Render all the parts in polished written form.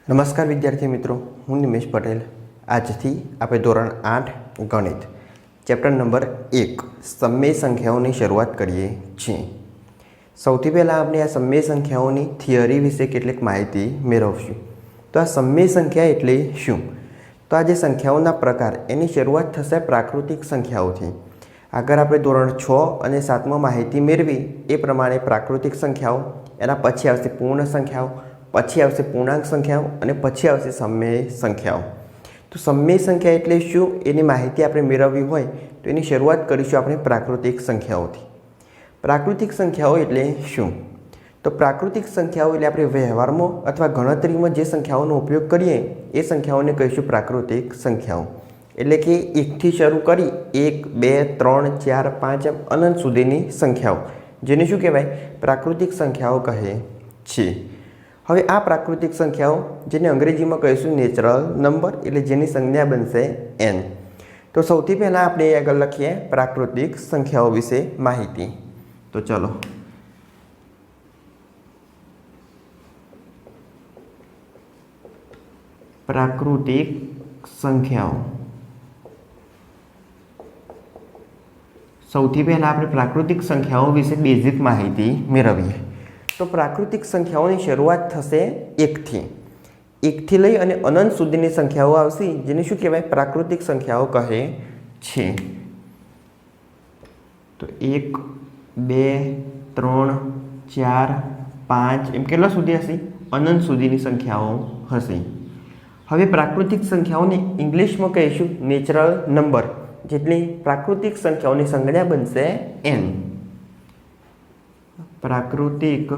નમસ્કાર વિદ્યાર્થી મિત્રો, હું નિમેશ પટેલ. આજથી આપણે ધોરણ 8 ગણિત ચેપ્ટર નંબર 1 સમય સંખ્યાઓની શરૂઆત કરીએ છીએ. સૌથી પહેલાં આપણે આ સમય સંખ્યાઓની થિયરી વિશે કેટલીક માહિતી મેળવશું. તો આ સમય સંખ્યા એટલે શું? તો આ જે સંખ્યાઓના પ્રકાર એની શરૂઆત થશે પ્રાકૃતિક સંખ્યાઓથી. આગળ આપણે ધોરણ 6 અને 7માં માહિતી મેળવી એ પ્રમાણે પ્રાકૃતિક સંખ્યાઓ, એના પછી આવશે પૂર્ણ સંખ્યાઓ, પછી આવશે પૂર્ણાંક સંખ્યાઓ અને પછી આવશે સમય સંખ્યાઓ. તો સમય સંખ્યા એટલે શું એની માહિતી આપણે મેળવવી હોય તો એની શરૂઆત કરીશું આપણે પ્રાકૃતિક સંખ્યાઓથી. પ્રાકૃતિક સંખ્યાઓ એટલે શું? તો પ્રાકૃતિક સંખ્યાઓ એટલે આપણે વ્યવહારમાં અથવા ગણતરીમાં જે સંખ્યાઓનો ઉપયોગ કરીએ એ સંખ્યાઓને કહીશું પ્રાકૃતિક સંખ્યાઓ. એટલે કે 1થી શરૂ કરી 1, 2, 3, 4, 5 એમ અનંત સુધીની સંખ્યાઓ, જેને શું કહેવાય? પ્રાકૃતિક સંખ્યાઓ કહે છે. હવે આ પ્રાકૃતિક સંખ્યાઓ, જેને અંગ્રેજીમાં કહીશું નેચરલ નંબર, એટલે જેની સંજ્ઞા બનશે n. તો સૌથી પહેલાં આપણે આગળ લખીએ પ્રાકૃતિક સંખ્યાઓ વિશે માહિતી. તો ચલો, પ્રાકૃતિક સંખ્યાઓ. સૌથી પહેલાં આપણે પ્રાકૃતિક સંખ્યાઓ વિશે બેઝિક માહિતી મેળવીએ. તો પ્રાકૃતિક સંખ્યાઓની શરૂઆત થશે 1થી. 1થી લઈ અને અનંત સુધીની સંખ્યાઓ આવશે, જેને શું કહેવાય? પ્રાકૃતિક સંખ્યાઓ કહે છે. તો 1, 2, 3, 4, 5 એમ કેટલા સુધી હશે? અનંત સુધીની સંખ્યાઓ હશે. હવે પ્રાકૃતિક સંખ્યાઓને ઇંગ્લિશમાં કહીશું નેચરલ નંબર, જેટલી પ્રાકૃતિક સંખ્યાઓની સંજ્ઞા બનશે n. પ્રાકૃતિક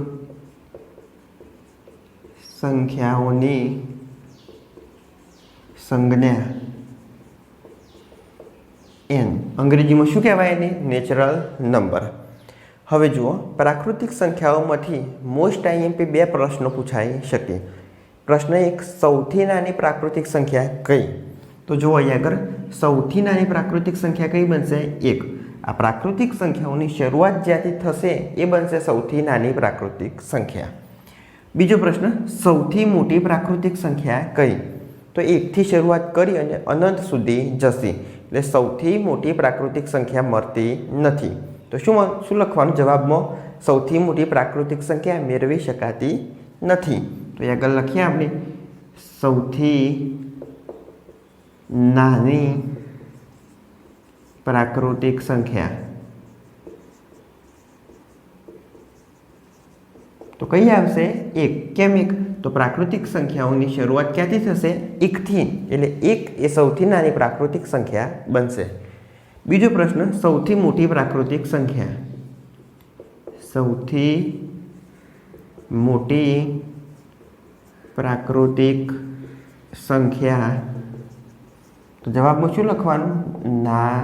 સંખ્યાઓની સંજ્ઞા n. અંગ્રેજીમાં શું કહેવાય એને? Natural number. હવે જુઓ, પ્રાકૃતિક સંખ્યાઓમાંથી મોસ્ટ IMP 2 પ્રશ્નો પૂછાઈ શકે. પ્રશ્ન 1, સૌથી નાની પ્રાકૃતિક સંખ્યા કઈ? તો જુઓ અહીંયા આગળ સૌથી નાની પ્રાકૃતિક સંખ્યા કઈ બનશે? 1. આ પ્રાકૃતિક સંખ્યાઓની શરૂઆત જ્યાંથી થશે એ બનશે સૌથી નાની પ્રાકૃતિક સંખ્યા. બીજો પ્રશ્ન, સૌથી મોટી પ્રાકૃતિક સંખ્યા કઈ? તો 1થી શરૂઆત કરી અને અનંત સુધી જશે, એટલે સૌથી મોટી પ્રાકૃતિક સંખ્યા મળતી નથી. તો શું લખવાનું જવાબમાં? સૌથી મોટી પ્રાકૃતિક સંખ્યા મેળવી શકાતી નથી. તો આગળ લખીએ આપણે સૌથી નાની પ્રાકૃતિક સંખ્યા. તો કઈ આવશે? 1. કેમ 1? તો પ્રાકૃતિક સંખ્યાઓની શરૂઆત ક્યાંથી થશે? 1થી, એટલે 1 એ સૌથી નાની પ્રાકૃતિક સંખ્યા બનશે. બીજો પ્રશ્ન, સૌથી મોટી પ્રાકૃતિક સંખ્યા. સૌથી મોટી પ્રાકૃતિક સંખ્યા. તો જવાબમાં શું લખવાનું? ના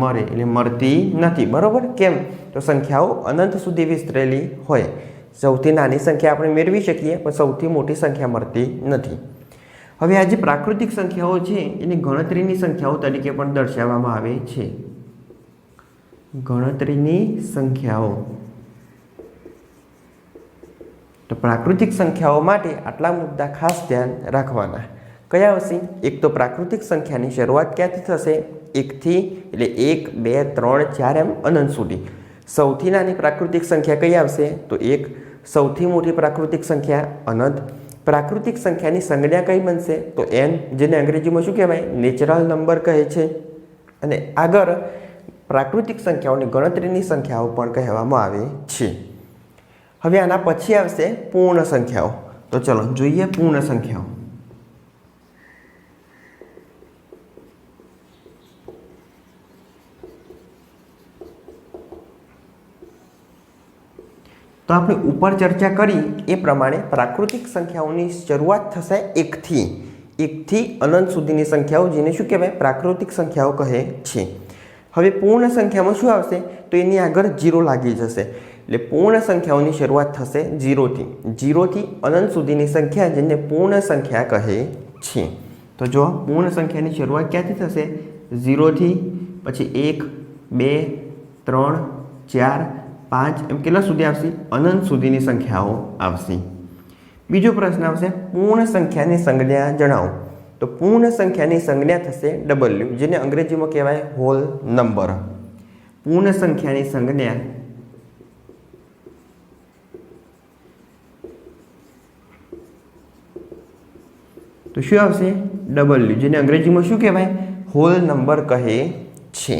મળે, એટલે મળતી નથી. બરોબર? કેમ? તો સંખ્યાઓ અનંત સુધી વિસ્તરેલી હોય. સૌથી નાની સંખ્યા આપણે મેળવી શકીએ, પણ સૌથી મોટી સંખ્યા મળતી નથી. હવે આ જે પ્રાકૃતિક સંખ્યાઓ છે એને ગણતરીની સંખ્યાઓ તરીકે પણ દર્શાવવામાં આવે છે. ગણતરીની સંખ્યાઓ. તો પ્રાકૃતિક સંખ્યાઓ માટે આટલા મુદ્દા ખાસ ધ્યાન રાખવાના. કયા આવશે? એક તો પ્રાકૃતિક સંખ્યાની શરૂઆત ક્યાંથી થશે? 1થી, એટલે 1, 2, 3, 4 એમ અનંત સુધી. સૌથી નાની પ્રાકૃતિક સંખ્યા કઈ આવશે? તો 1. સૌથી મોટી પ્રાકૃતિક સંખ્યા અનંત. પ્રાકૃતિક સંખ્યાની સંજ્ઞા કઈ બનશે? તો n, જેને અંગ્રેજીમાં શું કહેવાય? નેચરલ નંબર કહે છે. અને આગળ પ્રાકૃતિક સંખ્યાઓની ગણતરીની સંખ્યાઓ પણ કહેવામાં આવે છે. હવે આના પછી આવશે પૂર્ણ સંખ્યાઓ. તો ચલો જોઈએ પૂર્ણ સંખ્યાઓ. તો આપણે ઉપર ચર્ચા કરી એ પ્રમાણે પ્રાકૃતિક સંખ્યાઓની શરૂઆત થશે 1થી. 1થી અનંત સુધીની સંખ્યાઓ, જેને શું કહેવાય? પ્રાકૃતિક સંખ્યાઓ કહે છે. હવે પૂર્ણ સંખ્યામાં શું આવશે? તો એની આગળ 0 લાગી જશે, એટલે પૂર્ણ સંખ્યાઓની શરૂઆત થશે 0થી. 0થી અનંત સુધીની સંખ્યા, જેને પૂર્ણ સંખ્યા કહે છે. તો જો પૂર્ણ સંખ્યાની શરૂઆત ક્યાંથી થશે? 0થી, પછી 1, 2, 3, 4, 5 એમ કેટલા સુધી આવશે? અનંત સુધીની સંખ્યાઓ આવશે. બીજો પ્રશ્ન આવશે પૂર્ણ સંખ્યાની સંજ્ઞા જણાવો. તો પૂર્ણ સંખ્યાની સંજ્ઞા થશે W, જેને અંગ્રેજીમાં કહેવાય હોલ નંબર. પૂર્ણ સંખ્યાની સંજ્ઞા તો શું આવશે? W, જેને અંગ્રેજીમાં શું કહેવાય? હોલ નંબર કહે છે.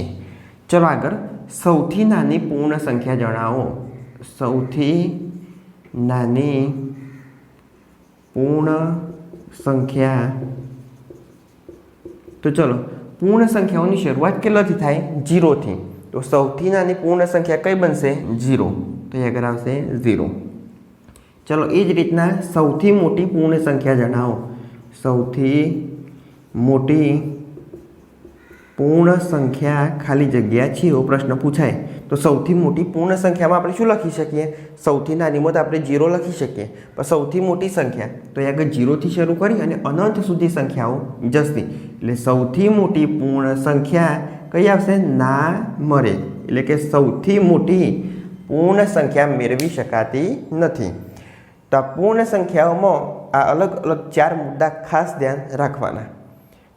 ચલો આગળ, સૌથી નાની પૂર્ણ સંખ્યા જણાવો. સૌથી નાની પૂર્ણ સંખ્યા. તો ચલો, પૂર્ણ સંખ્યાઓની શરૂઆત કેટલાથી થાય? 0 થી. તો સૌથી નાની પૂર્ણ સંખ્યા કઈ બનશે? 0. તો એ આગળ આવશે 0. ચલો, એ જ રીતના સૌથી મોટી પૂર્ણ સંખ્યા જણાવો. સૌથી મોટી પૂર્ણ સંખ્યા ખાલી જગ્યા છે એવો પ્રશ્ન પૂછાય તો સૌથી મોટી પૂર્ણ સંખ્યામાં આપણે શું લખી શકીએ? સૌથી નાનીમાં તો આપણે 0 લખી શકીએ, પણ સૌથી મોટી સંખ્યા તો એ આગળ 0 થી શરૂ કરી અને અનંત સુધી સંખ્યાઓ જશે. એટલે સૌથી મોટી પૂર્ણ સંખ્યા કઈ આવશે? ના મળે. એટલે કે સૌથી મોટી પૂર્ણ સંખ્યા મેળવી શકાતી નથી. તો આ પૂર્ણ સંખ્યાઓમાં આ અલગ અલગ 4 મુદ્દા ખાસ ધ્યાન રાખવાના.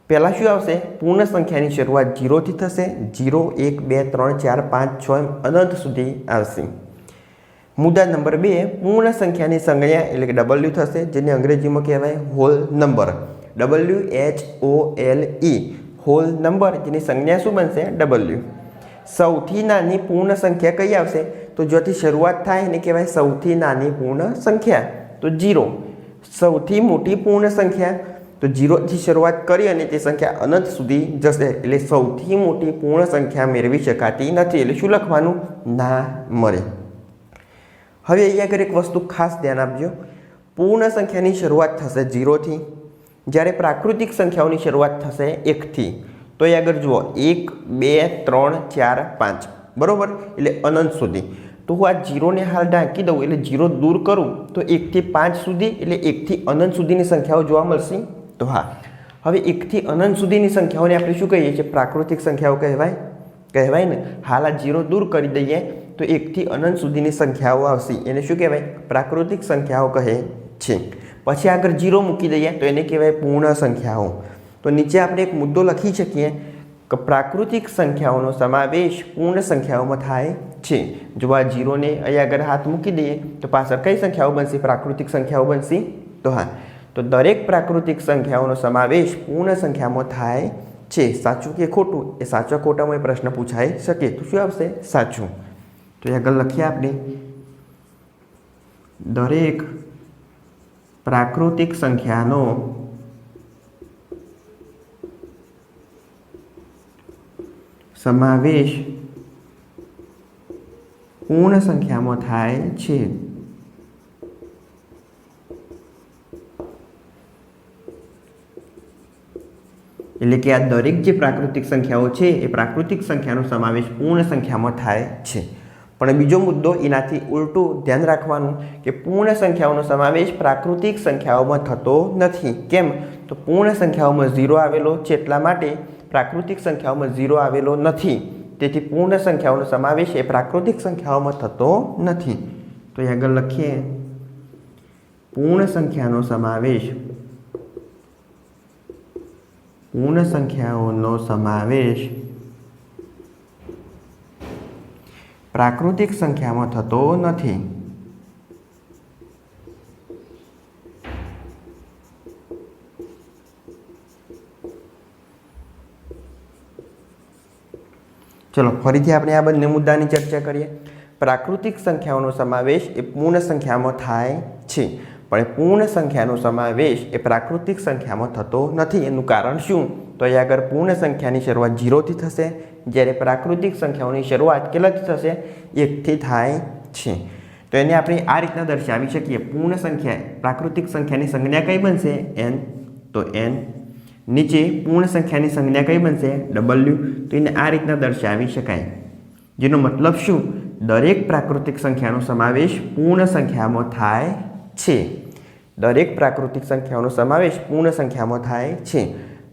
પહેલાં શું આવશે? પૂર્ણ સંખ્યાની શરૂઆત 0 થી થશે. 0, 1, 2, 3, 4, 5, 6 અનંત સુધી આવશે. મુદ્દા નંબર 2, પૂર્ણ સંખ્યાની સંજ્ઞા એટલે કે W થશે, જેને અંગ્રેજીમાં કહેવાય whole number. WHOLE, whole number, જેની સંજ્ઞા શું બનશે? W. સૌથી નાની પૂર્ણ સંખ્યા કઈ આવશે? તો જ્યાંથી શરૂઆત થાય એને કહેવાય સૌથી નાની પૂર્ણ સંખ્યા. તો 0. સૌથી મોટી પૂર્ણ સંખ્યા તો 0 થી શરૂઆત કરી અને તે સંખ્યા અનંત સુધી જશે. એટલે સૌથી મોટી પૂર્ણ સંખ્યા મેળવી શકાતી નથી. એટલે શું લખવાનું? ના મળે. હવે અહીંયા આગળ એક વસ્તુ ખાસ ધ્યાન આપજો. પૂર્ણ સંખ્યાની શરૂઆત થશે 0 થી, જ્યારે પ્રાકૃતિક સંખ્યાઓની શરૂઆત થશે 1 થી. તો એ આગળ જુઓ 1, 2, 3, 4, 5, બરોબર? એટલે અનંત સુધી. તો હું આ 0ને હાલ ઢાંકી દઉં એટલે 0 દૂર કરું તો 1 થી 5 સુધી એટલે 1 થી અનંત સુધીની સંખ્યાઓ જોવા મળશે. તો હા, હવે 1 થી અનંત સુધીની સંખ્યાઓને આપણે શું કહીએ છીએ? પ્રાકૃતિક સંખ્યાઓ કહેવાય ને. હાલ આ 0 દૂર કરી દઈએ તો 1 થી અનંત સુધીની સંખ્યાઓ આવશે. એને શું કહેવાય? પ્રાકૃતિક સંખ્યાઓ કહે છે. પછી આગળ 0 મૂકી દઈએ તો એને કહેવાય પૂર્ણ સંખ્યાઓ. તો નીચે આપણે એક મુદ્દો લખી શકીએ કે પ્રાકૃતિક સંખ્યાઓનો સમાવેશ પૂર્ણ સંખ્યાઓમાં થાય છે. જો આ 0ને અહીં આગળ હાથ મૂકી દઈએ તો પાછળ કઈ સંખ્યાઓ બનશે? પ્રાકૃતિક સંખ્યાઓ બનશે. તો હા, તો દરેક પ્રાકૃતિક સંખ્યાઓનો સમાવેશ પૂર્ણ સંખ્યામાં થાય છે. સાચું કે ખોટું? એ સાચા ખોટામાં એ પ્રશ્ન પૂછાઈ શકે. તો શું આવશે? સાચું. તો આગળ લખીએ આપણે દરેક પ્રાકૃતિક સંખ્યાનો સમાવેશ પૂર્ણ સંખ્યામાં થાય છે. એટલે કે આ દરેક જે પ્રાકૃતિક સંખ્યાઓ છે એ પ્રાકૃતિક સંખ્યાનો સમાવેશ પૂર્ણ સંખ્યામાં થાય છે. પણ બીજો મુદ્દો એનાથી ઉલટું ધ્યાન રાખવાનું કે પૂર્ણ સંખ્યાઓનો સમાવેશ પ્રાકૃતિક સંખ્યાઓમાં થતો નથી. કેમ? તો પૂર્ણ સંખ્યાઓમાં 0 આવેલો છે એટલા માટે પ્રાકૃતિક સંખ્યાઓમાં 0 આવેલો નથી. તેથી પૂર્ણ સંખ્યાઓનો સમાવેશ એ પ્રાકૃતિક સંખ્યાઓમાં થતો નથી. તો અહીં આગળ લખીએ પૂર્ણ સંખ્યાનો સમાવેશ પ્રાકૃતિક સંખ્યામાં થતો નથી. ચલો ફરીથી આપણે આ બંને મુદ્દાની ચર્ચા કરીએ. પ્રાકૃતિક સંખ્યાઓનો સમાવેશ એ પૂર્ણ સંખ્યામાં થાય છે, પણ પૂર્ણ સંખ્યાનો સમાવેશ એ પ્રાકૃતિક સંખ્યામાં થતો નથી. એનું કારણ શું? તો અહીં આગળ પૂર્ણ સંખ્યાની શરૂઆત 0 થી થશે, જ્યારે પ્રાકૃતિક સંખ્યાઓની શરૂઆત કેટલાથી થશે? 1 થી થાય છે. તો એને આપણે આ રીતના દર્શાવી શકીએ. પૂર્ણ સંખ્યા પ્રાકૃતિક સંખ્યાની સંજ્ઞા કઈ બનશે? n. તો n. નીચે પૂર્ણ સંખ્યાની સંજ્ઞા કઈ બનશે? W. તો એને આ રીતના દર્શાવી શકાય. જેનો મતલબ શું? દરેક પ્રાકૃતિક સંખ્યાનો સમાવેશ પૂર્ણ સંખ્યામાં થાય છે. દરેક પ્રાકૃતિક સંખ્યાઓનો સમાવેશ પૂર્ણ સંખ્યામાં થાય છે,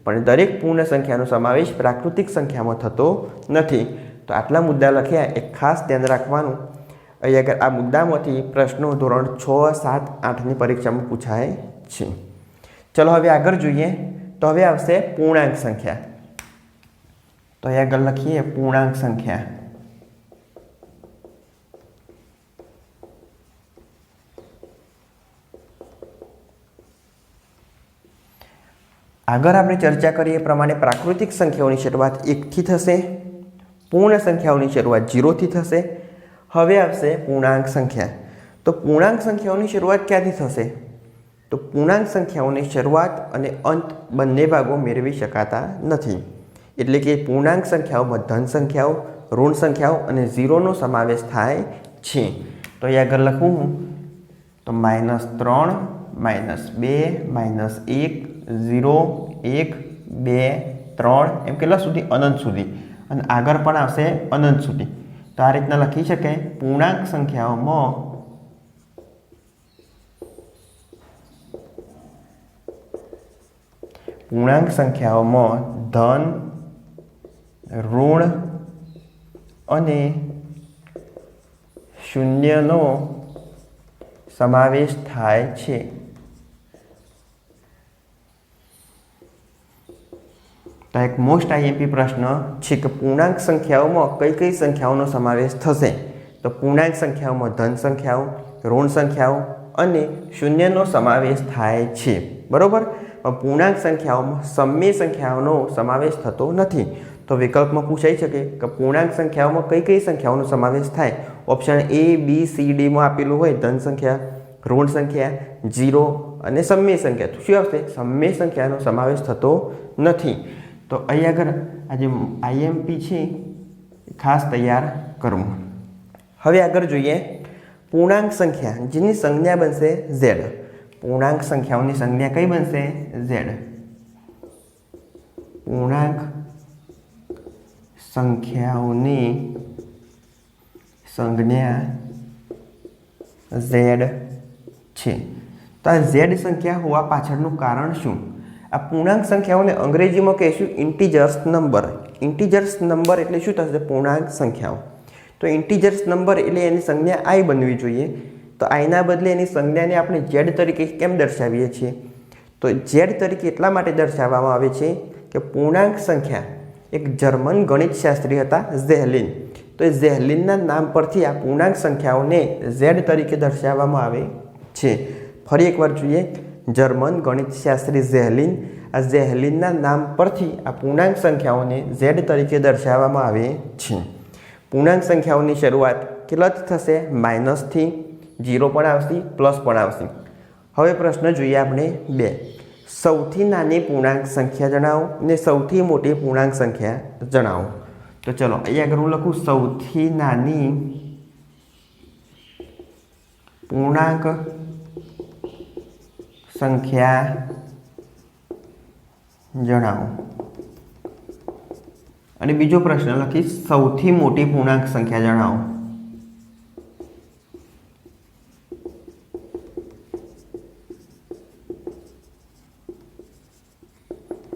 પણ દરેક પૂર્ણ સંખ્યાનો સમાવેશ પ્રાકૃતિક સંખ્યામાં થતો નથી. તો આટલા મુદ્દા લખ્યા એ ખાસ ધ્યાન રાખવાનું. અહીં આગળ આ મુદ્દામાંથી પ્રશ્નો ધોરણ 6, 7, 8ની પરીક્ષામાં પૂછાય છે. ચલો હવે આગળ જોઈએ. તો હવે આવશે પૂર્ણાંક સંખ્યા. તો અહીં આગળ લખીએ પૂર્ણાંક સંખ્યા. આગળ આપણે ચર્ચા કરીએ એ પ્રમાણે પ્રાકૃતિક સંખ્યાઓની શરૂઆત 1થી થશે, પૂર્ણ સંખ્યાઓની શરૂઆત 0થી થશે. હવે આવશે પૂર્ણાંક સંખ્યા. તો પૂર્ણાંક સંખ્યાઓની શરૂઆત ક્યાંથી થશે? તો પૂર્ણાંક સંખ્યાઓની શરૂઆત અને અંત બંને ભાગો મેળવી શકાતા નથી. એટલે કે પૂર્ણાંક સંખ્યાઓમાં ધન સંખ્યાઓ, ઋણ સંખ્યાઓ અને 0નો સમાવેશ થાય છે. તો અહીં આગળ લખું તો -3, -2, -1, 0, 1, 2, 3 એમ કેટલા સુધી? અનંત સુધી. અને આગળ પણ આવશે અનંત સુધી. તો આ રીતના લખી શકાય. પૂર્ણાંક સંખ્યાઓમાં ધન, ઋણ અને શૂન્યનો સમાવેશ થાય છે. તો એક મોસ્ટ આઈએમપી પ્રશ્ન છે કે પૂર્ણાંક સંખ્યાઓમાં કઈ કઈ સંખ્યાઓનો સમાવેશ થશે? તો પૂર્ણાંક સંખ્યાઓમાં ધન સંખ્યાઓ, ઋણ સંખ્યાઓ અને શૂન્યનો સમાવેશ થાય છે. બરોબર. પણ પૂર્ણાંક સંખ્યાઓમાં સમય સંખ્યાઓનો સમાવેશ થતો નથી. તો વિકલ્પમાં પૂછાઈ શકે કે પૂર્ણાંક સંખ્યાઓમાં કઈ કઈ સંખ્યાઓનો સમાવેશ થાય? Option A, B, C, D માં આપેલું હોય ધન સંખ્યા, ઋણ સંખ્યા, 0 અને સમય સંખ્યા. તો શું આવશે? સમય સંખ્યાનો સમાવેશ થતો નથી. તો અહીં આગળ આ જે આઈએમપી છે ખાસ તૈયાર કરવું. હવે આગળ જોઈએ પૂર્ણાંક સંખ્યા જેની સંજ્ઞા બનશે z. પૂર્ણાંક સંખ્યાઓની સંજ્ઞા કઈ બનશે? z. પૂર્ણાંક સંખ્યાઓની સંજ્ઞા z છે. તો આ z સંખ્યા હોવા પાછળનું કારણ શું? આ પૂર્ણાંક સંખ્યાઓને અંગ્રેજીમાં કહીશું ઇન્ટીજર્સ નંબર. ઇન્ટીજર્સ નંબર એટલે શું થશે? પૂર્ણાંક સંખ્યાઓ. તો ઇન્ટીજર્સ નંબર એટલે એની સંજ્ઞા i બનવી જોઈએ. તો આઈના બદલે એની સંજ્ઞાને આપણે z તરીકે કેમ દર્શાવીએ છીએ? તો z તરીકે એટલા માટે દર્શાવવામાં આવે છે કે પૂર્ણાંક સંખ્યા એક જર્મન ગણિતશાસ્ત્રી હતા ઝેહલિન. તો એ ઝેહલિનના નામ પરથી આ પૂર્ણાંક સંખ્યાઓને z તરીકે દર્શાવવામાં આવે છે. ફરી એકવાર જોઈએ. જર્મન ગણિતશાસ્ત્રી ઝેહલિન, આ ઝેહલિનના નામ પરથી આ પૂર્ણાંક સંખ્યાઓને z તરીકે દર્શાવવામાં આવે છે. પૂર્ણાંક સંખ્યાઓની શરૂઆત કેટલાથી થશે? માઇનસથી. 0 પણ આવશે, પ્લસ પણ આવશે. હવે પ્રશ્ન જોઈએ આપણે 2. સૌથી નાની પૂર્ણાંક સંખ્યા જણાવો ને સૌથી મોટી પૂર્ણાંક સંખ્યા જણાવો. તો ચલો અહીંયા આગળ હું લખું સૌથી નાની પૂર્ણાંક સંખ્યા જણાવો. અને બીજો પ્રશ્ન લખીશ સૌથી મોટી પૂર્ણાંક સંખ્યા જણાવો.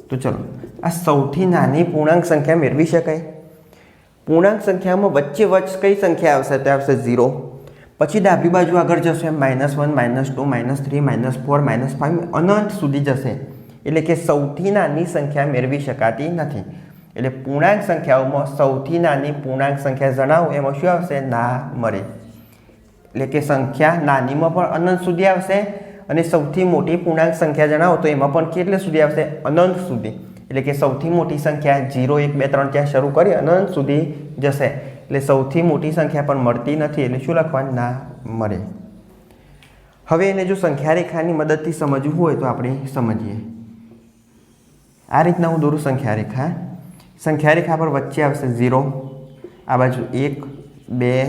તો ચલો આ સૌથી નાની પૂર્ણાંક સંખ્યા મેળવી શકાય. પૂર્ણાંક સંખ્યામાં વચ્ચે કઈ સંખ્યા આવશે? તો આવશે 0. પછી ડાબી બાજુ આગળ જશે -1, -2, -3, -4, -5 અનંત સુધી જશે. એટલે કે સૌથી નાની સંખ્યા મેળવી શકાતી નથી. એટલે પૂર્ણાંક સંખ્યાઓમાં સૌથી નાની પૂર્ણાંક સંખ્યા જણાવો એમાં શું આવશે? ના મળે. એટલે કે સંખ્યા નાનીમાં પણ અનંત સુધી આવશે અને સૌથી મોટી પૂર્ણાંક સંખ્યા જણાવો તો એમાં પણ કેટલે સુધી આવશે? અનંત સુધી. એટલે કે સૌથી મોટી સંખ્યા 0, 1, 2, 3 4 શરૂ કરી અનંત સુધી જશે. એટલે સૌથી મોટી સંખ્યા પણ મળતી નથી. એટલે શું લખવાનું? ના મળે. હવે એને જો સંખ્યા રેખાની મદદથી સમજવું હોય તો આપણે સમજીએ. આ રીતના હું દોરું સંખ્યા રેખા. સંખ્યા રેખા પર વચ્ચે આવશે 0, આ બાજુ 1, 2,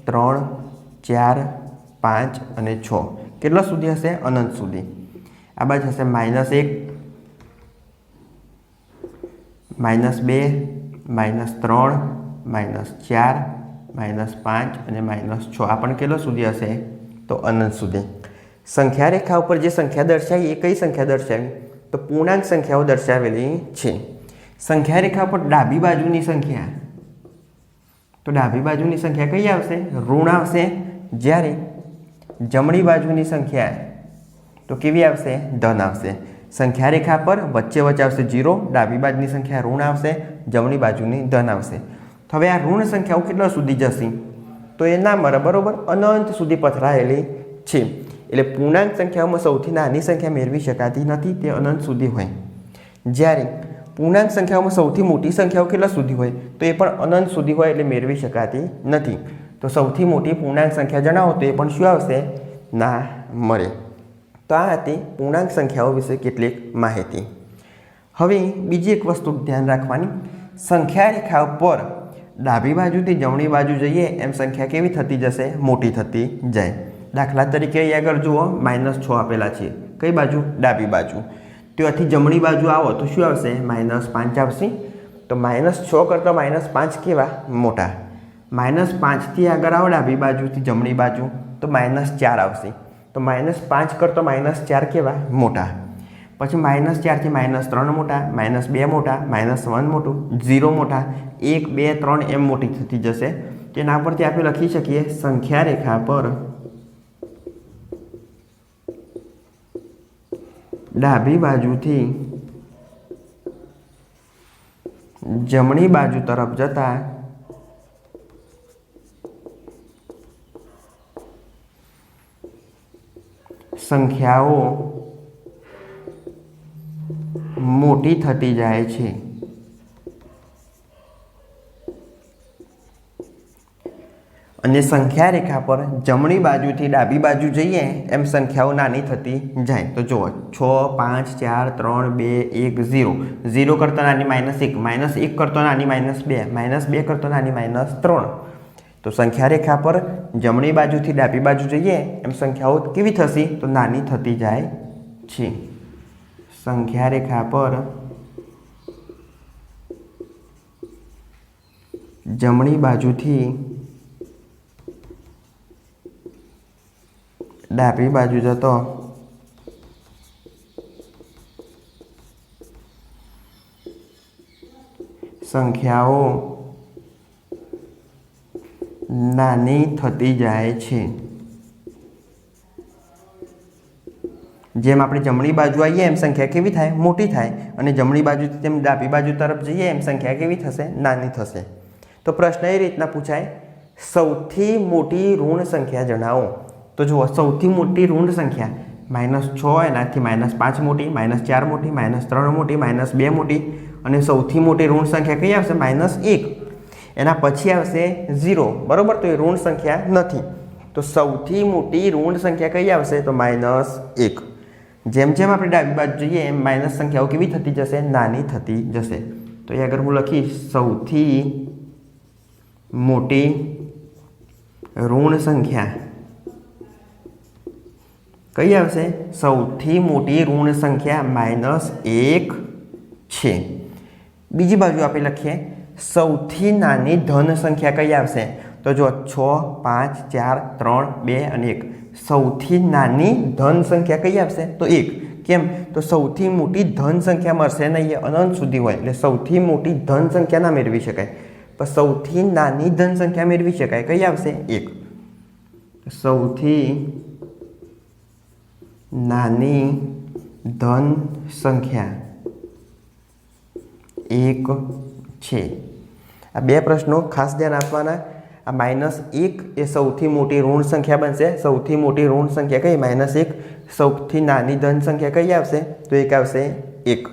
3, 4, 5 અને 6. કેટલા સુધી હશે? અનંત સુધી. આ બાજુ હશે -1, -2, -3, -4, -5 અને -6. આ પણ કેટલો સુધી હશે? તો અનંત સુધી. સંખ્યા રેખા ઉપર જે સંખ્યા દર્શાવી એ કઈ સંખ્યા દર્શાવી? તો પૂર્ણાંક સંખ્યાઓ દર્શાવેલી છે. સંખ્યા રેખા પર ડાબી બાજુની સંખ્યા તો ડાબી બાજુની સંખ્યા કઈ આવશે? ઋણ આવશે. જ્યારે જમણી બાજુની સંખ્યા તો કેવી આવશે? ધન આવશે. સંખ્યા રેખા પર વચ્ચે આવશે 0, ડાબી બાજુની સંખ્યા ઋણ આવશે, જમણી બાજુની ધન આવશે. તો હવે આ ઋણ સંખ્યાઓ કેટલા સુધી જશે? તો એ ના મળે, બરોબર, અનંત સુધી પથરાયેલી છે. એટલે પૂર્ણાંક સંખ્યાઓમાં સૌથી નાની સંખ્યા મેળવી શકાતી નથી, તે અનંત સુધી હોય. જ્યારે પૂર્ણાંક સંખ્યાઓમાં સૌથી મોટી સંખ્યાઓ કેટલા સુધી હોય? તો એ પણ અનંત સુધી હોય, એટલે મેળવી શકાતી નથી. તો સૌથી મોટી પૂર્ણાંક સંખ્યા જણાવો તો એ પણ શું આવશે? ના મળે. તો આ હતી પૂર્ણાંક સંખ્યાઓ વિશે કેટલીક માહિતી. હવે બીજી એક વસ્તુ ધ્યાન રાખવાની, સંખ્યા રેખા પર ડાબી બાજુથી જમણી બાજુ જઈએ એમ સંખ્યા કેવી થતી જશે? મોટી થતી જાય. દાખલા તરીકે અહીં આગળ જુઓ, -6 આપેલા છે. કઈ બાજુ? ડાબી બાજુ. ત્યાંથી જમણી બાજુ આવો તો શું આવશે? -5 આવશે. તો -6 કરતાં -5 કેવા? મોટા. -5થી આગળ આવો ડાબી બાજુથી જમણી બાજુ તો -4 આવશે. તો -5 કરતાં -4 કેવા? મોટા. પછી -4થી -3 મોટા, -2 મોટા, -1 મોટું, 0 મોટા, 1, 2, 3 એમ મોટી થતી જશે. તેના પરથી આપણે લખી શકીએ સંખ્યા રેખા પર ડાબી બાજુથી જમણી બાજુ તરફ જતા સંખ્યાઓ મોટી થતી જાય છે. અને સંખ્યા રેખા પર જમણી બાજુથી ડાબી બાજુ જઈએ એમ સંખ્યાઓ નાની થતી જાય. તો જુઓ 6, 5, 4, 3, 2, 1, 0. 0 કરતાં નાની -1, -1 કરતાં નાની -2, -2 કરતાં નાની -3. તો સંખ્યા રેખા પર જમણી બાજુથી ડાબી બાજુ જઈએ એમ સંખ્યાઓ કેવી થશે? તો નાની થતી જાય છે. સંખ્યા રેખા પર જમણી બાજુથી ડાબી બાજુ જતો સંખ્યાઓ નાની થતી જાય છે. જેમ આપણે જમણી બાજુ આવીએ એમ સંખ્યા કેવી થાય? મોટી થાય. અને જમણી બાજુથી તેમ ડાબી બાજુ તરફ જઈએ એમ સંખ્યા કેવી થશે? નાની થશે. તો પ્રશ્ન એ રીતના પૂછાય, સૌથી મોટી ઋણ સંખ્યા જણાવો. તો જુઓ, સૌથી મોટી ઋણ સંખ્યા -6, એનાથી -5 મોટી, -4 મોટી, -3 મોટી, -2 મોટી, અને સૌથી મોટી ઋણ સંખ્યા કઈ આવશે? -1. એના પછી આવશે 0, બરોબર. તો એ ઋણ સંખ્યા નથી. તો સૌથી મોટી ઋણ સંખ્યા કઈ આવશે? તો -1. જેમ જેમ આપણે ડાબી બાજુ જઈએ એમ માઇનસ સંખ્યાઓ કેવી થતી જશે? નાની થતી જશે. તો એ આગળ હું લખીશ સૌથી મોટી ઋણ સંખ્યા કઈ આવશે? સૌથી મોટી ઋણ સંખ્યા -1 છે. બીજી બાજુ આપણે લખીએ સૌથી નાની ધન સંખ્યા કઈ આવશે? તો જો 6, 5, 4, 3, 2 અને 1. સૌથી નાની ધન સંખ્યા કઈ આવશે? તો 1. કેમ? તો સૌથી મોટી ધન સંખ્યા મળશે નહીં, અનંત સુધી હોય, એટલે સૌથી મોટી ધન સંખ્યા ના મેળવી શકાય, પણ સૌથી નાની ધન સંખ્યા મેળવી શકાય. કઈ આવશે? 1. સૌથી નાની ધન સંખ્યા 1 છે. આ બે પ્રશ્નો ખાસ ધ્યાન આપવાના. આ -1 એ સૌથી મોટી ઋણ સંખ્યા બનશે. સૌથી મોટી ઋણ સંખ્યા કઈ? -1. સૌથી નાની ધન સંખ્યા કઈ આવશે? તો એક આવશે 1.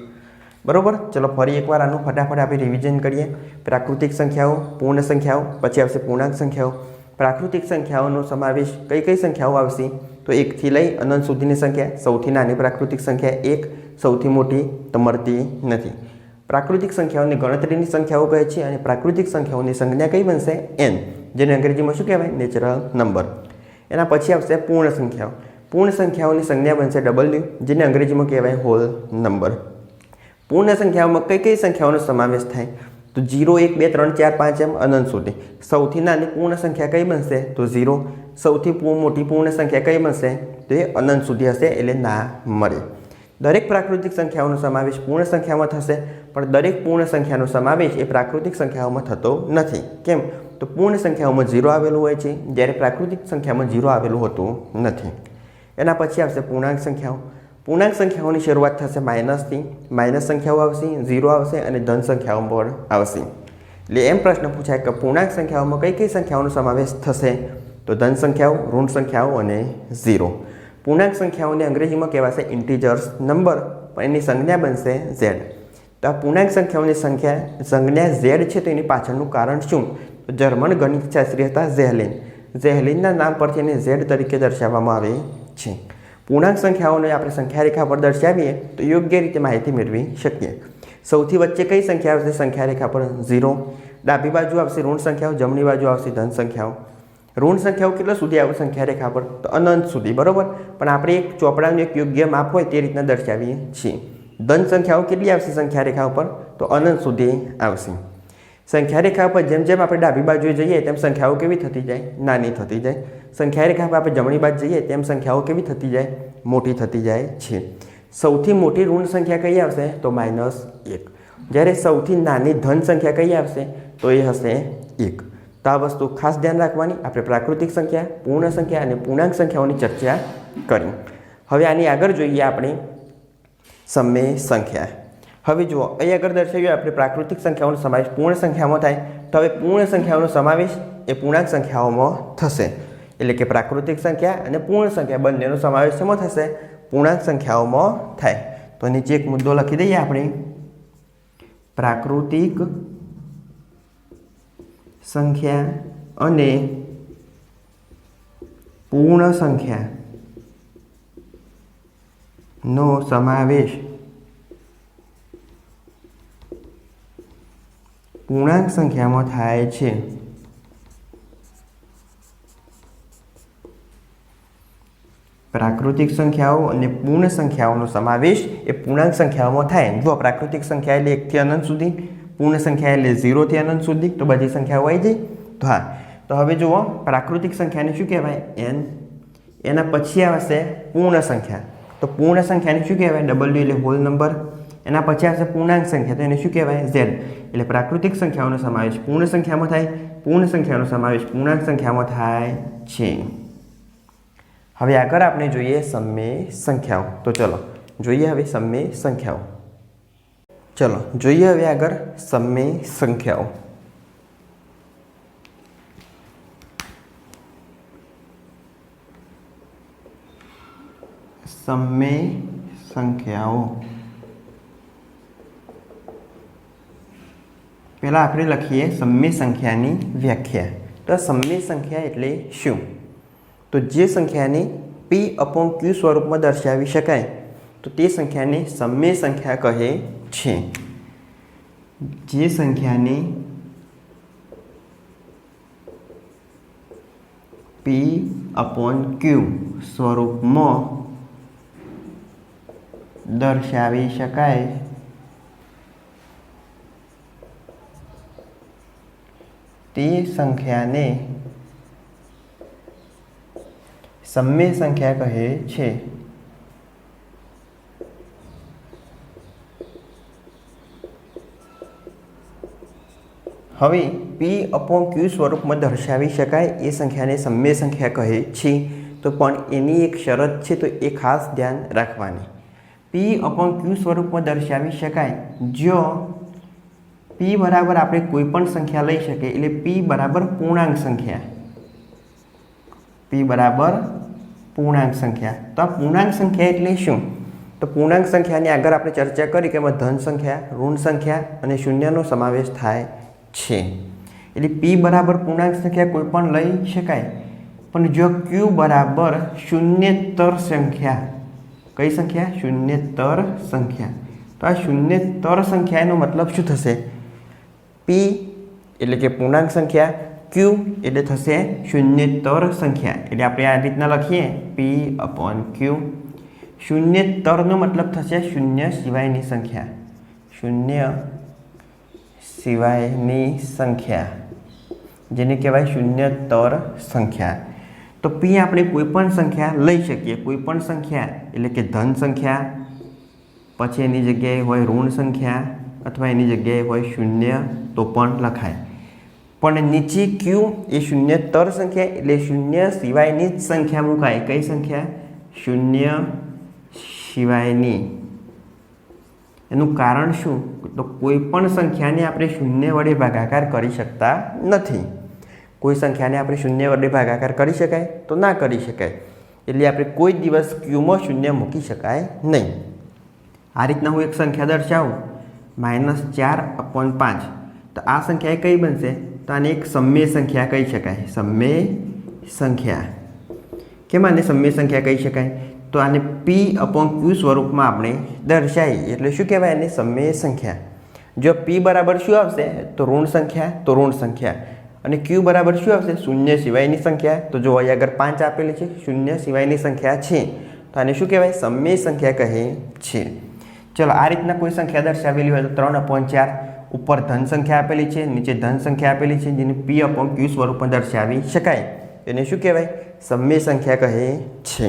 બરોબર. ચલો ફરી એકવાર આનું ફટાફટ આપણે રિવિઝન કરીએ. પ્રાકૃતિક સંખ્યાઓ, પૂર્ણ સંખ્યાઓ, પછી આવશે પૂર્ણાંક સંખ્યાઓ. પ્રાકૃતિક સંખ્યાઓનો સમાવેશ કઈ કઈ સંખ્યાઓ આવશે? તો 1 થી લઈ અનંત સુધીની સંખ્યા. સૌથી નાની પ્રાકૃતિક સંખ્યા 1, સૌથી મોટી તો મળતી નથી. પ્રાકૃતિક સંખ્યાઓની ગણતરીની સંખ્યાઓ કહે છે, અને પ્રાકૃતિક સંખ્યાઓની સંજ્ઞા કઈ બનશે? n, જેને અંગ્રેજીમાં શું કહેવાય? Natural number. એના પછી આવશે પૂર્ણ સંખ્યાઓ. પૂર્ણ સંખ્યાઓની સંજ્ઞા બનશે w, જેને અંગ્રેજીમાં કહેવાય હોલ નંબર. પૂર્ણ સંખ્યાઓમાં કઈ કઈ સંખ્યાઓનો સમાવેશ થાય? તો 0, 1, 2, 3, 4, 5 એમ અનંત સુધી. સૌથી નાની પૂર્ણ સંખ્યા કઈ બનશે? તો 0. સૌથી મોટી પૂર્ણ સંખ્યા કઈ બનશે? તો એ અનંત સુધી હશે, એટલે ના મળે. દરેક પ્રાકૃતિક સંખ્યાઓનો સમાવેશ પૂર્ણ સંખ્યામાં થશે, પણ દરેક પૂર્ણ સંખ્યાનો સમાવેશ એ પ્રાકૃતિક સંખ્યાઓમાં થતો નથી. કેમ? તો પૂર્ણ સંખ્યાઓમાં 0 આવેલું હોય છે, જ્યારે પ્રાકૃતિક સંખ્યામાં 0 આવેલું હોતું નથી. એના પછી આવશે પૂર્ણાંક સંખ્યાઓ. પૂર્ણાંક સંખ્યાઓની શરૂઆત થશે માઇનસથી. માઇનસ સંખ્યાઓ આવશે, 0 આવશે અને ધન સંખ્યાઓ પણ આવશે. એટલે એમ પ્રશ્ન પૂછાય કે પૂર્ણાંક સંખ્યાઓમાં કઈ કઈ સંખ્યાઓનો સમાવેશ થશે? તો ધન સંખ્યાઓ, ઋણ સંખ્યાઓ અને 0. પૂર્ણાંક સંખ્યાઓને અંગ્રેજીમાં કહેવાશે ઇન્ટીજર્સ નંબર, પણ એની સંજ્ઞા બનશે z. તો આ પૂર્ણાંક સંખ્યાઓની સંજ્ઞા z છે, તો એની પાછળનું કારણ શું? તો જર્મન ગણિતશાસ્ત્રી હતા ઝેહલિન. ઝેહલિનના નામ પરથી એને z તરીકે દર્શાવવામાં આવે છે. પૂર્ણાંક સંખ્યાઓને આપણે સંખ્યા રેખા પર દર્શાવીએ તો યોગ્ય રીતે માહિતી મેળવી શકીએ. સૌથી વચ્ચે કઈ સંખ્યા આવશે સંખ્યા રેખા પર? 0. ડાબી બાજુ આવશે ઋણ સંખ્યાઓ, જમણી બાજુ આવશે ધન સંખ્યાઓ. ઋણ સંખ્યાઓ કેટલા સુધી આવે સંખ્યા રેખા પર? તો અનંત સુધી, બરોબર. પણ આપણે એક ચોપડાનું એક યોગ્ય માપ હોય તે રીતના દર્શાવીએ છીએ. ધન સંખ્યાઓ કેટલી આવશે સંખ્યા રેખા ઉપર? તો અનંત સુધી આવશે. સંખ્યા રેખા પર જેમ જેમ આપણે ડાબી બાજુએ જઈએ તેમ સંખ્યાઓ કેવી થતી જાય? નાની થતી જાય. સંખ્યા રેખા પર આપણે જમણી બાજુ જઈએ તેમ સંખ્યાઓ કેવી થતી જાય? મોટી થતી જાય છે. સૌથી મોટી ઋણ સંખ્યા કઈ આવશે? તો -1. જ્યારે સૌથી નાની ધન સંખ્યા કઈ આવશે? તો એ હશે 1. તો આ વસ્તુ ખાસ ધ્યાન રાખવાની. આપણે પ્રાકૃતિક સંખ્યા, પૂર્ણ સંખ્યા અને પૂર્ણાંક સંખ્યાઓની ચર્ચા કરી. હવે આની આગળ જોઈએ આપણે સમય સંખ્યા. હવે જુઓ, અહીં આગળ દર્શાવ્યું આપણે પ્રાકૃતિક સંખ્યાઓનો સમાવેશ પૂર્ણ સંખ્યામાં થાય. તો હવે પૂર્ણ સંખ્યાઓનો સમાવેશ એ પૂર્ણાંક સંખ્યાઓમાં થશે. એટલે કે પ્રાકૃતિક સંખ્યા અને પૂર્ણ સંખ્યા બંનેનો સમાવેશ શેમાં થશે? પૂર્ણાંક સંખ્યાઓમાં થાય. તો નીચે એક મુદ્દો લખી દઈએ આપણે, પ્રાકૃતિક સંખ્યા અને પૂર્ણ સંખ્યા નો સમાવેશ પૂર્ણાંક સંખ્યામાં થાય છે. પ્રાકૃતિક સંખ્યાઓ અને પૂર્ણ સંખ્યાઓનો સમાવેશ એ પૂર્ણાંક સંખ્યાઓમાં થાય. જો પ્રાકૃતિક સંખ્યા એટલે 1 થી અનંત સુધી, પૂર્ણ સંખ્યા એટલે 0 થી અનંત સુધી, તો બધી સંખ્યાઓ આવી જાય. તો હા, તો હવે જુઓ, પ્રાકૃતિક સંખ્યાને શું કહેવાય? n. એના પછી આવશે પૂર્ણ સંખ્યા. તો પૂર્ણ સંખ્યાને શું કહેવાય? w એટલે હોલ નંબર. એના પછી આવશે પૂર્ણાંક સંખ્યા, તો એને શું કહેવાય? z. એટલે પ્રાકૃતિક સંખ્યાઓનો સમાવેશ પૂર્ણ સંખ્યામાં થાય, પૂર્ણ સંખ્યાનો સમાવેશ પૂર્ણાંક સંખ્યામાં થાય છે. હવે આગળ આપણે જોઈએ સમય સંખ્યાઓ. તો ચલો જોઈએ હવે સમય સંખ્યાઓ. ચલો જોઈએ હવે આગળ સમય સંખ્યાઓ. સમય સંખ્યાઓ પહેલા આપણે લખીએ સમય સંખ્યાની વ્યાખ્યા. તો સમય સંખ્યા એટલે શું? તો જે સંખ્યાને p/q સ્વરૂપમાં દર્શાવી શકાય તો તે સંખ્યાને સમય સંખ્યા કહે છે. જે સંખ્યાને p/q સ્વરૂપમાં દર્શાવી શકાય તે સંખ્યાને સમય સંખ્યા કહે છે. હવે p/q સ્વરૂપમાં દર્શાવી શકાય એ સંખ્યાને સમય સંખ્યા કહે છે. તો પણ એની એક શરત છે, તો એ ખાસ ધ્યાન રાખવાની. p/q સ્વરૂપમાં દર્શાવી શકાય જો p બરાબર આપણે કોઈ પણ સંખ્યા લઈ શકીએ. એટલે p બરાબર પૂર્ણાંક સંખ્યા. p બરાબર પૂર્ણાંક સંખ્યા. તો આ પૂર્ણાંક સંખ્યા એટલે શું? તો પૂર્ણાંક સંખ્યાની આગળ આપણે ચર્ચા કરી કે એમાં ધન સંખ્યા, ઋણ સંખ્યા અને શૂન્યનો સમાવેશ થાય છે. એટલે p બરાબર પૂર્ણાંક સંખ્યા કોઈ પણ લઈ શકાય, પણ જો q બરાબર શૂન્યેતર સંખ્યા, કઈ સંખ્યા? શૂન્યેતર સંખ્યા. તો આ શૂન્યેતર સંખ્યાનો મતલબ શું થશે? p એટલે કે પૂર્ણાંક સંખ્યા, q એટલે થશે શૂન્યેતર સંખ્યા. એટલે આપણે આ રીતના લખીએ p/q. શૂન્યેતરનો મતલબ થશે શૂન્ય સિવાયની સંખ્યા. શૂન્ય સિવાયની સંખ્યા જેને કહેવાય શૂન્યેતર સંખ્યા. તો p આપણે કોઈ પણ સંખ્યા લઈ શકીએ. કોઈ પણ સંખ્યા એટલે કે ધન સંખ્યા, પછી એની જગ્યાએ હોય ઋણ સંખ્યા અથવા એની જગ્યાએ હોય શૂન્ય, તો પણ લખાય. પણ નીચે ક્યુ એ શૂન્યતર સંખ્યા એટલે શૂન્ય સિવાયની જ સંખ્યા મુકાય. કઈ સંખ્યા? શૂન્ય સિવાયની. એનું કારણ શું? તો કોઈ પણ સંખ્યાને આપણે શૂન્ય વડે ભાગાકાર કરી શકતા નથી. કોઈ સંખ્યાને આપણે શૂન્ય વડે ભાગાકાર કરી શકાય? તો ના કરી શકાય. એટલે આપણે કોઈ દિવસ ક્યુમાં શૂન્ય મૂકી શકાય નહીં. આ રીતના હું એક સંખ્યા દર્શાવું -4/5, તો આ સંખ્યા એ કઈ બનશે? તો આને એક સમમેય સંખ્યા કહી શકાય. સમમેય સંખ્યા. કેમ આને સમમેય સંખ્યા કહી શકાય? તો આને p/q સ્વરૂપમાં આપણે દર્શાવીએ એટલે શું કહેવાય? એને સમમેય સંખ્યા. જો p બરાબર શું આવશે? તો ઋણ સંખ્યા, તો ઋણ સંખ્યા. અને q બરાબર શું આવશે? શૂન્ય સિવાયની સંખ્યા. તો જો અહીં આગળ 5 આપેલી છે, શૂન્ય સિવાયની સંખ્યા છે, તો આને શું કહેવાય? સમમેય સંખ્યા કહે છે. ચલો, આ રીતના કોઈ સંખ્યા દર્શાવેલી હોય તો 3/4 ઉપર ધન સંખ્યા આપેલી છે, નીચે ધન સંખ્યા આપેલી છે, જેને p/q સ્વરૂપમાં દર્શાવી શકાય. એને શું કહેવાય? સમમેય સંખ્યા કહે છે.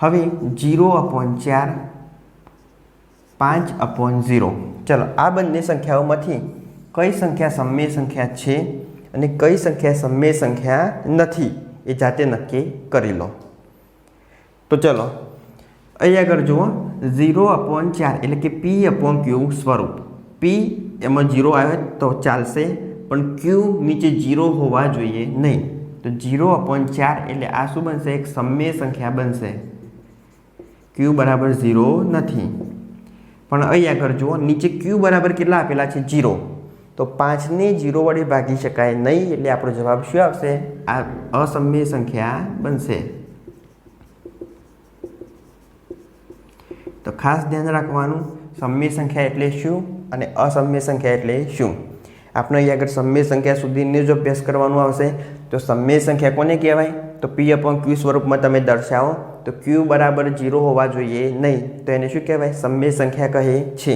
હવે 0/4 5/0. ચલો, આ બંને સંખ્યાઓમાંથી કઈ સંખ્યા સમમેય સંખ્યા છે અને કઈ સંખ્યા સમમેય સંખ્યા નથી એ જાતે નક્કી કરી લો. તો ચલો, અહીં આગળ જુઓ 0/4 એટલે કે p/q સ્વરૂપ. p એમાં 0 આવે તો ચાલશે, પણ q નીચે 0 હોવા જોઈએ નહીં. તો 0/4 એટલે આ શું બનશે? એક સમમેય સંખ્યા બનશે. q બરાબર 0 નથી. પણ અહીં આગળ જુઓ, નીચે q બરાબર કેટલા આપેલા છે? 0. તો 5ને 0 વડે ભાગી શકાય નહીં, એટલે આપણો જવાબ શું આવશે? આ અસમમેય સંખ્યા બનશે. તો ખાસ ધ્યાન રાખવાનું, સમમેય સંખ્યા એટલે શું અને અસમમેય સંખ્યા એટલે શું. આપણે અહીં આગળ સમમેય સંખ્યા સુધીનો જો અભ્યાસ કરવાનો આવશે તો સમમેય સંખ્યા કોને કહેવાય? તો p/q સ્વરૂપમાં તમે દર્શાવો તો q બરાબર 0 હોવા જોઈએ નહીં, તો એને શું કહેવાય? સમમેય સંખ્યા કહે છે.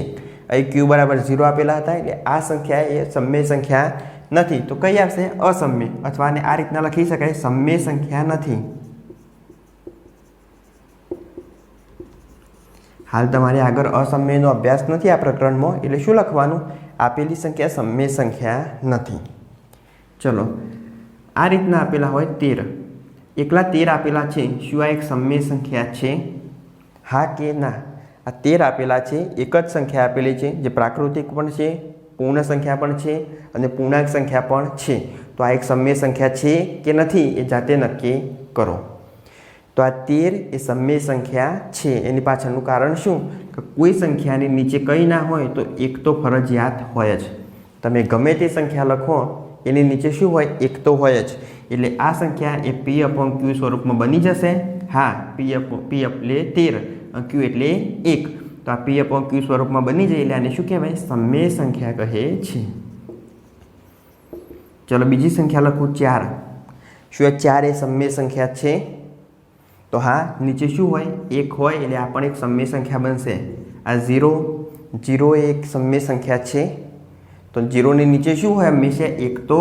અહીં q બરાબર 0 આપેલા હતા એટલે આ સંખ્યા એ સમમેય સંખ્યા નથી. તો કઈ આવશે? અસમમેય. અથવા આને આ રીતના લખી શકાય, સમમેય સંખ્યા નથી. હાલ તમારે આગળ અસમમેયનો અભ્યાસ નથી આ પ્રકરણમાં, એટલે શું લખવાનું? આપેલી સંખ્યા સમમેય સંખ્યા નથી. ચલો, આ રીતના આપેલા હોય 13, એકલા 13 આપેલા છે, શું આ એક સમમેય સંખ્યા છે? હા કે ના? આ 13 આપેલા છે, એક જ સંખ્યા આપેલી છે, જે પ્રાકૃતિક પણ છે, પૂર્ણ સંખ્યા પણ છે અને પૂર્ણાંક સંખ્યા પણ છે. તો આ એક સમમેય સંખ્યા છે કે નથી એ જાતે નક્કી કરો. તો આ 13 એ સમમેય સંખ્યા છે. એની પાછળનું કારણ શું? કે કોઈ સંખ્યાની નીચે કંઈ ના હોય તો એક તો ફરજિયાત હોય જ. તમે ગમે તે સંખ્યા લખો એની નીચે શું હોય? એક તો હોય જ. એટલે આ સંખ્યા એ p/q સ્વરૂપમાં બની જશે. હા, p એટલે 13, q એટલે 1. તો આ p/q સ્વરૂપમાં બની જાય એટલે આને શું કહેવાય? સમમેય સંખ્યા કહે છે. ચલો, બીજી સંખ્યા લખું 4. શું આ 4 એ સમમેય સંખ્યા છે? તો હા, નીચે શું હોય? 1 હોય એટલે આ પણ એક સમમેય સંખ્યા બનશે. આ 0 એ એક સમમેય સંખ્યા છે. તો 0 ની નીચે શું હોય? હંમેશા 1 તો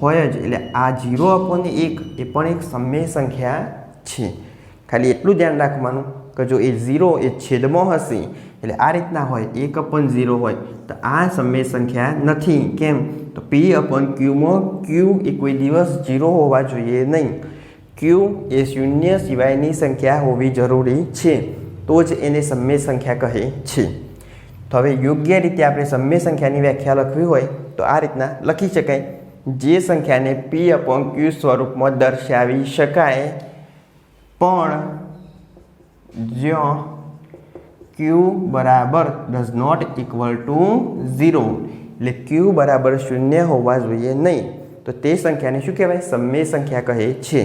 હોય જ. એટલે આ 0/1 એ પણ એક સમમેય સંખ્યા છે. ખાલી એટલું ધ્યાન રાખવાનું કે જો એ 0 એ છેદમાં હશે એટલે આ રીતના હોય, 1/0 હોય, તો આ સમમેય સંખ્યા નથી. કેમ? તો p/qમાં q એ કોઈ દિવસ 0 હોવા જોઈએ નહીં. q એ શૂન્ય સિવાયની સંખ્યા હોવી જરૂરી છે, તો જ એને સમમેય સંખ્યા કહે છે. તો હવે યોગ્ય રીતે આપણે સમમેય સંખ્યાની વ્યાખ્યા લખવી હોય તો આ રીતના લખી શકાય. જે સંખ્યાને p/q સ્વરૂપમાં દર્શાવી શકાય, પણ જ્યાં q બરાબર ડઝ નોટ ઇક્વલ ટુ 0 એટલે q બરાબર 0 હોવા જોઈએ નહીં, તો તે સંખ્યાને શું કહેવાય? સમમેય સંખ્યા કહે છે.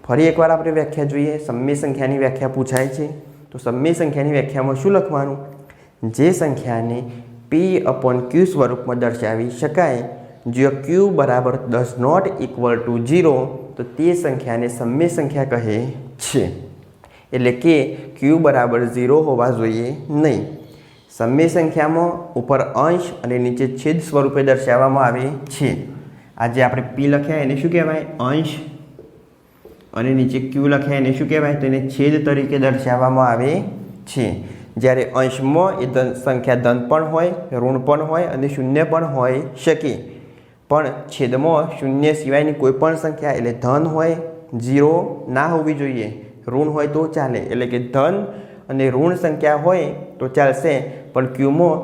ફરી એકવાર આપણે વ્યાખ્યા જોઈએ. સમમેય સંખ્યાની વ્યાખ્યા પૂછાય છે તો સમમેય સંખ્યાની વ્યાખ્યામાં શું લખવાનું? જે સંખ્યાને p/q સ્વરૂપમાં દર્શાવી શકાય, જો q બરાબર ડઝ નોટ ઇક્વલ ટુ 0, તો તે સંખ્યાને સમમેય સંખ્યા કહે છે. એટલે કે q બરાબર 0 હોવા જોઈએ નહીં. સમમેય સંખ્યામાં ઉપર અંશ અને નીચે છેદ સ્વરૂપે દર્શાવવામાં આવે છે. આજે આપણે p લખ્યા એને શું કહેવાય? અંશ. અને નીચે q લખ્યા એને શું કહેવાય? તો એને છેદ તરીકે દર્શાવવામાં આવે છે. જ્યારે અંશમાં એ સંખ્યા ધન પણ હોય, ઋણ પણ હોય અને શૂન્ય પણ હોઈ શકે. પણ છેદમાં શૂન્ય સિવાયની કોઈ પણ સંખ્યા એટલે ધન હોય, ઝીરો ના હોવી જોઈએ, ઋણ હોય તો ચાલે, એટલે કે ધન અને ઋણ સંખ્યા હોય તો ચાલશે, પણ ક્યુમાં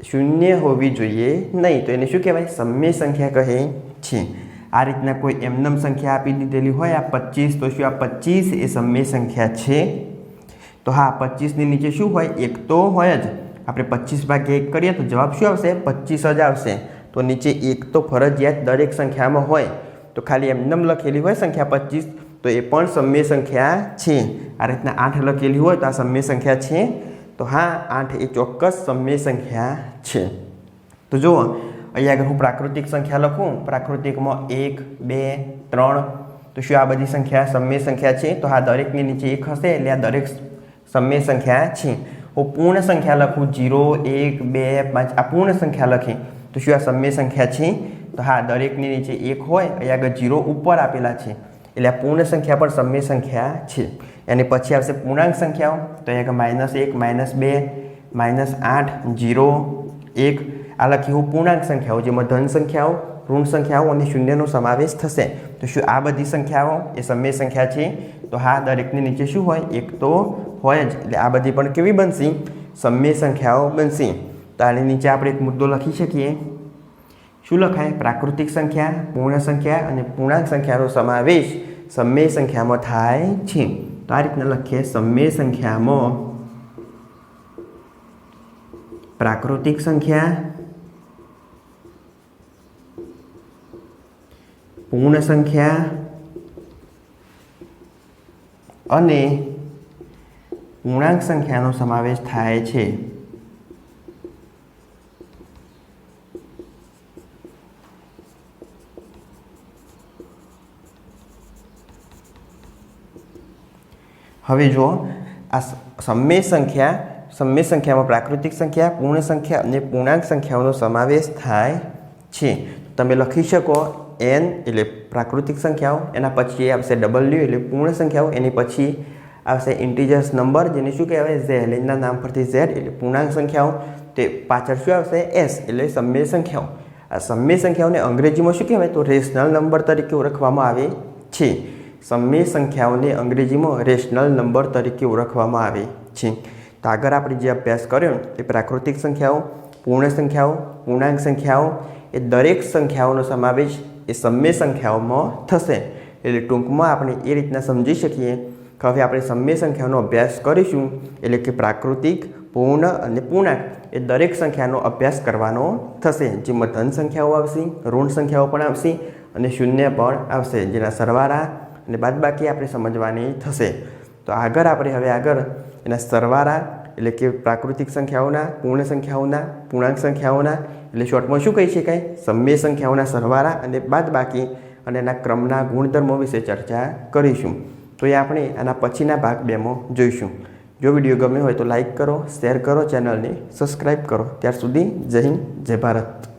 શૂન્ય હોવી જોઈએ નહીં. તો એને શું કહેવાય? સમય સંખ્યા કહે છે. આ રીતના કોઈ એમનેમ સંખ્યા આપી દીધેલી હોય, આ 25, તો શું આ 25 એ સમય સંખ્યા છે? તો હા, 25ની નીચે શું હોય? 1 તો હોય જ. આપણે 25/1 કરીએ તો જવાબ શું આવશે? 25 જ આવશે. તો નીચે 1 તો ફરજિયાત દરેક સંખ્યામાં હોય. તો ખાલી એમનેમ લખેલી હોય સંખ્યા 25 તો એ પણ સમય સંખ્યા છે. આ રીતના 8 લખેલી હોય તો આ સમય સંખ્યા છે? તો હા, 8 એ ચોક્કસ સમય સંખ્યા છે. તો જુઓ, અહીંયા આગળ હું પ્રાકૃતિક સંખ્યા લખું, પ્રાકૃતિકમાં 1, 2, 3, તો શું આ બધી સંખ્યા સમય સંખ્યા છે? તો હા, દરેકની નીચે 1 હશે એટલે આ દરેક સમય સંખ્યા છે. હું પૂર્ણ સંખ્યા લખું, 0, 1, 2, 5, આ પૂર્ણ સંખ્યા લખી તો શું આ સમય સંખ્યા છે? તો હા, દરેકની નીચે 1 હોય, અહીંયા આગળ 0 ઉપર આપેલા છે એટલે આ પૂર્ણ સંખ્યા પણ સમય સંખ્યા છે. એની પછી આવશે પૂર્ણાંક સંખ્યાઓ, તો અહીંયા -1, -2, -8, 0, 1, આ લખી હું પૂર્ણાંક સંખ્યાઓ, જેમાં ધન સંખ્યાઓ, ઋણ સંખ્યાઓ અને શૂન્યનો સમાવેશ થશે. તો શું આ બધી સંખ્યાઓ એ સમય સંખ્યા છે? તો હા, દરેકની નીચે શું હોય? 1 તો હોય જ, એટલે આ બધી પણ કેવી બનશે? સમય સંખ્યાઓ બનશે. તો આની નીચે આપણે એક મુદ્દો લખી શકીએ. શું લખાય? પ્રાકૃતિક સંખ્યા, પૂર્ણ સંખ્યા અને પૂર્ણાંક સંખ્યાનો સમાવેશ સમય સંખ્યામાં થાય છે. તો આ રીતના લખીએ, સમય સંખ્યામાં પ્રાકૃતિક સંખ્યા, પૂર્ણ સંખ્યા અને પૂર્ણાંક સંખ્યાનો સમાવેશ થાય છે. હવે જો આ સમય સંખ્યામાં પ્રાકૃતિક સંખ્યા, પૂર્ણ સંખ્યા અને પૂર્ણાંક સંખ્યાઓનો સમાવેશ થાય છે. તમે લખી શકો n એટલે પ્રાકૃતિક સંખ્યાઓ, એના પછી આવશે w એટલે પૂર્ણ સંખ્યાઓ, એની પછી આવશે ઇન્ટીજર્સ નંબર જેને શું કહેવાય? z, એના નામ પરથી z એટલે પૂર્ણાંક સંખ્યાઓ, તે પાછળ શું આવશે? s એટલે સમય સંખ્યાઓ. આ સમય સંખ્યાઓને અંગ્રેજીમાં શું કહેવાય? તો રેશનલ નંબર તરીકે ઓળખવામાં આવે છે. સમય સંખ્યાઓને અંગ્રેજીમાં રેશનલ નંબર તરીકે ઓળખવામાં આવે છે. તો આગળ આપણે જે અભ્યાસ કર્યો એ પ્રાકૃતિક સંખ્યાઓ, પૂર્ણ સંખ્યાઓ, પૂર્ણાંક સંખ્યાઓ એ દરેક સંખ્યાઓનો સમાવેશ એ સમય સંખ્યાઓમાં થશે. એટલે ટૂંકમાં આપણે એ રીતના સમજી શકીએ કે હવે આપણે સમય સંખ્યાઓનો અભ્યાસ કરીશું, એટલે કે પ્રાકૃતિક, પૂર્ણ અને પૂર્ણાંક એ દરેક સંખ્યાનો અભ્યાસ કરવાનો થશે. જેમાં ધન સંખ્યાઓ આવશે, ઋણ સંખ્યાઓ પણ આવશે અને શૂન્ય પણ આવશે, જેના સરવાળા અને બાદબાકી આપણે સમજવાની થશે. તો આગળ એના સરવાળા એટલે કે પ્રાકૃતિક સંખ્યાઓના, પૂર્ણ સંખ્યાઓના, પૂર્ણાંક સંખ્યાઓના એટલે શોર્ટમાં શું કહી શકાય? સમય સંખ્યાઓના સરવાળા અને બાદબાકી અને એના ક્રમના ગુણધર્મો વિશે ચર્ચા કરીશું. તો એ આપણે આના પછીના ભાગ 2માં જોઈશું. જો વિડીયો ગમ્યો હોય તો લાઈક કરો, શેર કરો, ચેનલને સબસ્ક્રાઈબ કરો. ત્યાર સુધી જય હિન્દ, જય ભારત.